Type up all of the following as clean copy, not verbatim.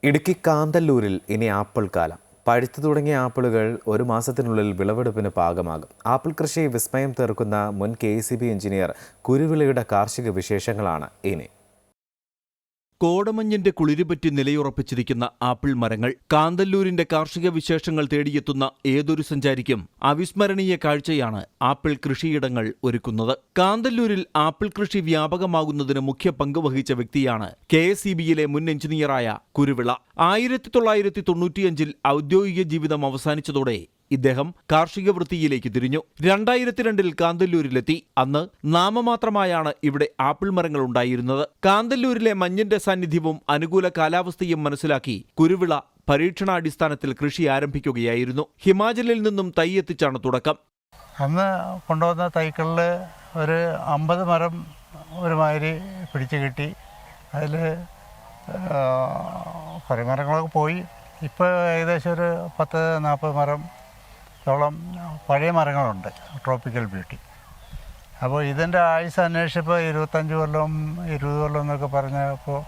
ഇടുക്കി കാന്തല്ലൂരിൽ ഇനി ആപ്പിൾ കാലം. പഴുത്തു തുടങ്ങിയ ആപ്പിളുകൾ ഒരു മാസത്തിനുള്ളിൽ വിളവെടുപ്പിന് പാകമാകും. ആപ്പിൾ കൃഷി വിസ്മയം തീർക്കുന്ന മുൻ KECB എഞ്ചിനീയർ കുരുവിളയുടെ കാർഷിക വിശേഷങ്ങളാണ് ഇനി. കോടമഞ്ഞിന്റെ കുളിരുപറ്റി നിലയുറപ്പിച്ചിരിക്കുന്ന ആപ്പിൾ മരങ്ങൾ. കാന്തല്ലൂരിന്റെ കാർഷിക വിശേഷങ്ങൾ തേടിയെത്തുന്ന ഏതൊരു സഞ്ചാരിക്കും അവിസ്മരണീയ കാഴ്ചയാണ് ആപ്പിൾ കൃഷിയിടങ്ങൾ ഒരുക്കുന്നത്. കാന്തല്ലൂരിൽ ആപ്പിൾ കൃഷി വ്യാപകമാകുന്നതിന് മുഖ്യ പങ്ക് വഹിച്ച വ്യക്തിയാണ് KECBയിലെ മുൻ എഞ്ചിനീയറായ കുരുവിള. 1995 ഔദ്യോഗിക ജീവിതം അവസാനിച്ചതോടെ ഇദ്ദേഹം കാർഷിക വൃത്തിയിലേക്ക് തിരിഞ്ഞു. 2002 കാന്തല്ലൂരിലെത്തി. അന്ന് നാമമാത്രമായാണ് ഇവിടെ ആപ്പിൾ മരങ്ങൾ ഉണ്ടായിരുന്നത്. കാന്തല്ലൂരിലെ മഞ്ഞിന്റെ സാന്നിധ്യവും അനുകൂല കാലാവസ്ഥയും മനസ്സിലാക്കി കുരുവിള പരീക്ഷണാടിസ്ഥാനത്തിൽ കൃഷി ആരംഭിക്കുകയായിരുന്നു. ഹിമാചലിൽ നിന്നും തൈ എത്തിച്ചാണ് തുടക്കം. അന്ന് കൊണ്ടുവന്ന തൈകളിൽ ഒരു 50 മരം ഒരുമാതിരി പിടിച്ചു കിട്ടി. അതിൽ കുറേ മരങ്ങളൊക്കെ പോയി. ഇപ്പോൾ ഏകദേശം ഒരു 10-40 മരത്തോളം പഴയ മരങ്ങളുണ്ട്, ട്രോപ്പിക്കൽ ബ്യൂട്ടി. അപ്പോൾ ഇതിൻ്റെ ആയുസ് അന്വേഷിച്ചപ്പോൾ 25 കൊല്ലം 20 കൊല്ലം എന്നൊക്കെ പറഞ്ഞപ്പോൾ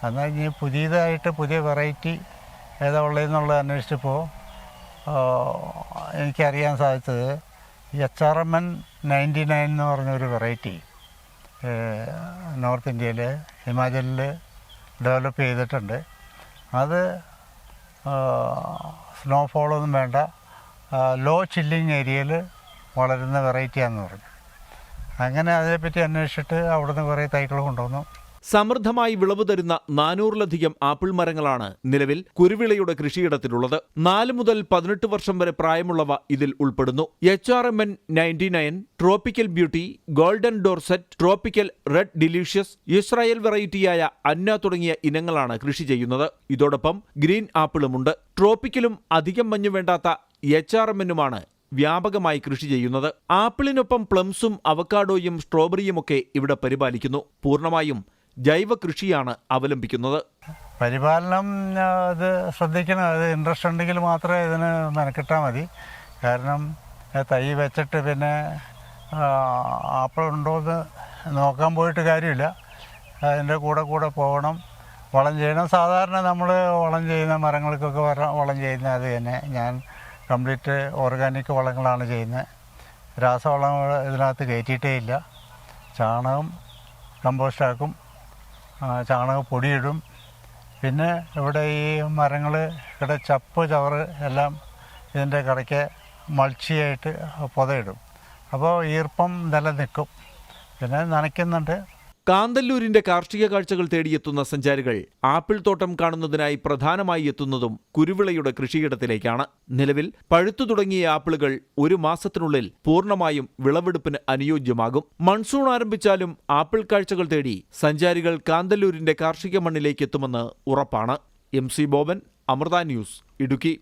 എന്നാൽ ഇനി പുതിയതായിട്ട് പുതിയ വെറൈറ്റി ഏതാ ഉള്ളതെന്നുള്ളത് അന്വേഷിച്ചപ്പോൾ എനിക്കറിയാൻ സാധിച്ചത് HRMN 99 എന്ന് പറഞ്ഞൊരു വെറൈറ്റി നോർത്ത് ഇന്ത്യയിൽ ഹിമാചലിൽ ഡെവലപ്പ് ചെയ്തിട്ടുണ്ട്. അത് സ്നോഫോളൊന്നും വേണ്ട, ലോ ചില്ലിങ് ഏരിയയിൽ വളരുന്ന വെറൈറ്റിയാണെന്ന് പറഞ്ഞു. അങ്ങനെ അതിനെപ്പറ്റി അന്വേഷിച്ചിട്ട് അവിടുന്ന് കുറേ തൈകൾ കൊണ്ടുവന്നു. സമൃദ്ധമായി വിളവ് തരുന്ന 400-ലധികം ആപ്പിൾ മരങ്ങളാണ് നിലവിൽ കുരുവിളയുടെ കൃഷിയിടത്തിലുള്ളത്. 4 മുതൽ 18 വർഷം വരെ പ്രായമുള്ളവ ഇതിൽ ഉൾപ്പെടുന്നു. HRMN 99, tropical beauty, golden Dorsett, tropical red delicious, Israel വെറൈറ്റിയായ അന്ന തുടങ്ങിയ ഇനങ്ങളാണ് കൃഷി ചെയ്യുന്നത്. ഇതോടൊപ്പം ഗ്രീൻ ആപ്പിളുമുണ്ട്. ട്രോപ്പിക്കലും അധികം മഞ്ഞു വേണ്ടാത്ത HRMNുമാണ് വ്യാപകമായി കൃഷി ചെയ്യുന്നത്. ആപ്പിളിനൊപ്പം പ്ലംസും അവക്കാഡോയും സ്ട്രോബെറിയുമൊക്കെ ഇവിടെ പരിപാലിക്കുന്നു. പൂർണ്ണമായും ജൈവ കൃഷിയാണ് അവലംബിക്കുന്നത്. പരിപാലനം അത് ശ്രദ്ധിക്കണം. അത് ഇൻട്രസ്റ്റ് ഉണ്ടെങ്കിൽ മാത്രമേ ഇതിന് മെനക്കെട്ടാൽ മതി. കാരണം തൈ വെച്ചിട്ട് പിന്നെ ആപ്പിൾ ഉണ്ടോയെന്ന് നോക്കാൻ പോയിട്ട് കാര്യമില്ല. അതിൻ്റെ കൂടെ പോകണം, വളം ചെയ്യണം. സാധാരണ നമ്മൾ വളം ചെയ്യുന്ന മരങ്ങൾക്കൊക്കെ വളം ചെയ്യുന്ന അത് തന്നെ. ഞാൻ കംപ്ലീറ്റ് ഓർഗാനിക് വളങ്ങളാണ് ചെയ്യുന്നത്. രാസവളം ഇതിനകത്ത് കയറ്റിയിട്ടേ ഇല്ല. ചാണകം കമ്പോസ്റ്റാക്കും, ചാണകപ്പൊടിയിടും. പിന്നെ ഇവിടെ ഈ മരങ്ങൾ ഇവിടെ ചപ്പ് ചവറ് എല്ലാം ഇതിൻ്റെ കടയ്ക്ക് മൾച്ചിയായിട്ട് പുതയിടും. അപ്പോൾ ഈർപ്പം നിലനിൽക്കും. പിന്നെ നനയ്ക്കുന്നുണ്ട്. കാന്തല്ലൂരിന്റെ കാർഷിക കാഴ്ചകൾ തേടിയെത്തുന്ന സഞ്ചാരികൾ ആപ്പിൾ തോട്ടം കാണുന്നതിനായി പ്രധാനമായി എത്തുന്നതും കുരുവിളയുടെ കൃഷിയിടത്തിലേക്കാണ്. നിലവിൽ പഴുത്തു തുടങ്ങിയ ആപ്പിളുകൾ ഒരു മാസത്തിനുള്ളിൽ പൂർണ്ണമായും വിളവെടുപ്പിന് അനുയോജ്യമാകും. മൺസൂൺ ആരംഭിച്ചാലും ആപ്പിൾ കാഴ്ചകൾ തേടി സഞ്ചാരികൾ കാന്തല്ലൂരിന്റെ കാർഷിക മണ്ണിലേക്ക് എത്തുമെന്ന് ഉറപ്പാണ്. MC Boban, Amrita news, Idukki.